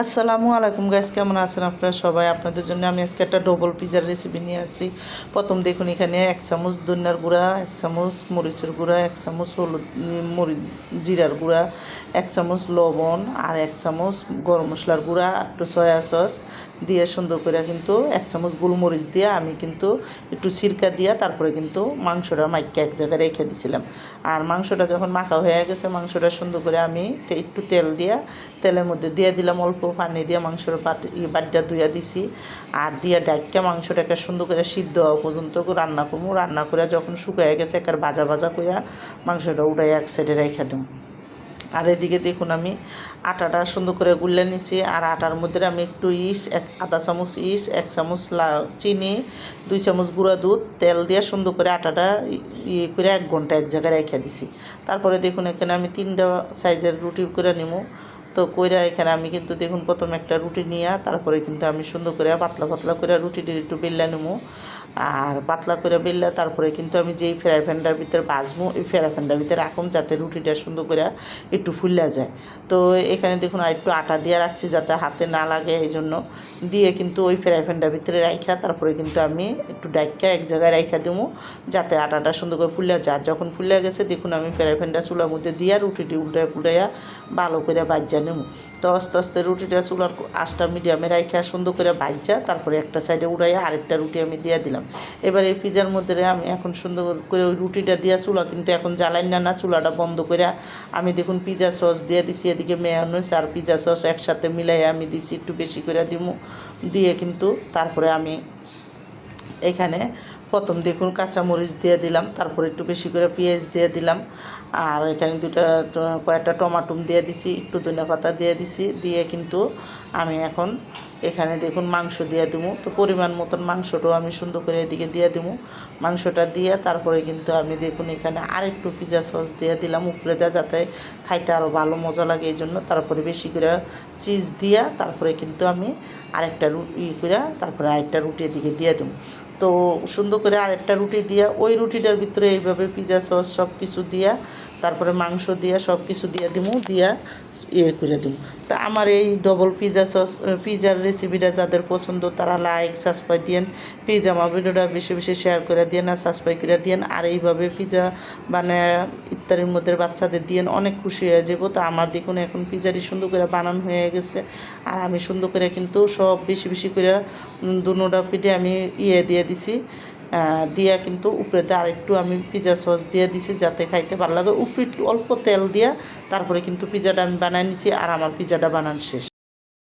আসসালামু আলাইকুম গাইস, কেমন আছেন আপনারা সবাই? আপনাদের জন্য আমি আজকে একটা ডবল পিজার রেসিপি নিয়ে আসছি। প্রথম দেখুন, এখানে 1 চামচ ধনিয়ার গুঁড়া, 1 চামচ মরিচের গুঁড়া, 1 চামচ হলুদ, জিরার গুঁড়া, 1 চামচ লবণ আর 1 চামচ গরম মশলার গুঁড়া, একটু সয়া সস দিয়ে সুন্দর করে কিন্তু 1 চামচ গোলমরিচ দিয়ে আমি কিন্তু একটু সিরকা দিয়ে তারপরে কিন্তু মাংসটা মাইকা এক জায়গায় রেখে দিয়েছিলাম। আর মাংসটা যখন মাখা হয়ে গেছে, মাংসটা সুন্দর করে আমি একটু তেল দিয়ে তেলের মধ্যে দিয়ে দিলাম, অল্প পানি দিয়ে মাংসের বাটিটা ধুইয়া দিছি। আর দিয়ে ডাইকা মাংসটাকে সুন্দর করে সিদ্ধ হওয়া পর্যন্ত রান্না করবো। রান্না করে যখন শুকিয়ে গেছে, একার ভাজা ভাজা করে মাংসটা উঠাই এক সাইডে রেখে দেব। আর এদিকে দেখুন, আমি আটাটা সুন্দর করে গুলে নিছি। আর আটার মধ্যে আমি একটু আধা চামচ 1 চামচ চিনি, 2 চামচ গুঁড়া দুধ, তেল দিয়ে সুন্দর করে আটাটা করে 1 ঘন্টা এক জায়গায় রেখে দিছি। তারপরে দেখুন, এখানে আমি 3টা সাইজের রুটি করে নিব। তো কইরা এখানে আমি কিন্তু দেখুন প্রথমে একটা রুটি নিয়ে তারপরে কিন্তু আমি সুন্দর করে পাতলা পাতলা করে রুটিটি একটু বেললা নেবো। আর পাতলা করে বেললা তারপরে কিন্তু আমি যেই ফ্রাই প্যানটার ভিতরে ভাজবো, এই ফ্রাই প্যানটার ভিতরে রাখুন যাতে রুটিটা সুন্দর করে একটু ফুললা যায়। তো এখানে দেখুন আর একটু আটা দিয়ে রাখছি যাতে হাতে না লাগে, এই জন্য দিয়ে কিন্তু ওই ফ্রাই প্যানটার ভিতরে রাখা তারপরে কিন্তু আমি একটু ডাইকা এক জায়গায় রাখা দেবো যাতে আটাটা সুন্দর করে ফুলে যায়। আর যখন ফুলে গেছে দেখুন, আমি ফ্রাই প্যানটা চুলার মধ্যে দিয়ে রুটিটি উল্টাইয়া ভালো করে ভাজা নেব। তো আস্তে আস্তে রুটিটা চুলার আঁচটা মিডিয়ামে রাখা সুন্দর করে ভাজা তারপরে একটা সাইডে উড়াইয়া আরেকটা রুটি আমি দিয়ে দিলাম। এবার এই পিজার মধ্যে আমি এখন সুন্দর করে ওই রুটিটা দিয়া চুলা কিন্তু এখন জ্বালাই না, চুলাটা বন্ধ করে আমি দেখুন পিজা সস দিয়ে দিছি। এদিকে মেয়োনিজ আর পিজা সস একসাথে মিলাই আমি দিছি, একটু বেশি করে দিয়ে কিন্তু তারপরে আমি এখানে প্রথম দেখুন কাঁচামরিচ দিয়ে দিলাম, তারপরে একটু বেশি করে পেঁয়াজ দিয়ে দিলাম। আর এখানে কয়েকটা টমাটো দিয়ে দিছি, একটু ধনিয়া পাতা দিয়ে দিছি। দিয়ে কিন্তু আমি এখন এখানে দেখুন মাংস দিয়ে দেবো। তো পরিমাণ মতন মাংসটাও আমি সুন্দর করে এদিকে দিয়ে দেবো। মাংসটা দিয়ে তারপরে কিন্তু আমি দেখুন এখানে আরেকটু পিজা সস দিয়ে দিলাম উপরে দেওয়া যাতে খাইতে আরও ভালো মজা লাগে, এই জন্য। তারপরে বেশি করে চিজ দিয়া তারপরে কিন্তু আমি আরেকটা করে তারপরে আরেকটা রুটি এদিকে দিয়ে দেবো। তো সুন্দর করে আরেকটা রুটি দিয়া ওই রুটিটার ভিতরে এইভাবে পিজা সস সব কিছু দিয়া তারপরে মাংস দিয়া সব কিছু দিয়ে দেবো, দিয়া করে দেবো। তা আমার এই ডবল পিজার রেসিপিটা যাদের পছন্দ তারা লাইক সাবস্ক্রাইব দিয়েন। প্লিজ আমার ভিডিওটা বেশি বেশি শেয়ার করে দিয়েন আর সাবস্ক্রাইব করে দিয়েন। আর এইভাবে পিজা বানায় ইফতারের মধ্যে বাচ্চাদের দিয়েন, অনেক খুশি হয়ে যাবো। তা আমার দেখুন এখন পিজাটি সুন্দর করে বানানো হয়ে গেছে। আর আমি সুন্দর করে কিন্তু সব বেশি বেশি করে দুনোটা পিঠে আমি দিয়ে দিছি। দিয়া কিন্তু উপরেতে আরেকটু আমি পিজা সস দিয়ে দিছি যাতে খাইতে ভালো লাগে। উপরে একটু অল্প তেল দিয়া তারপরে কিন্তু পিজাটা আমি বানাই নিছি। আর আমার পিজাটা বানান শেষ।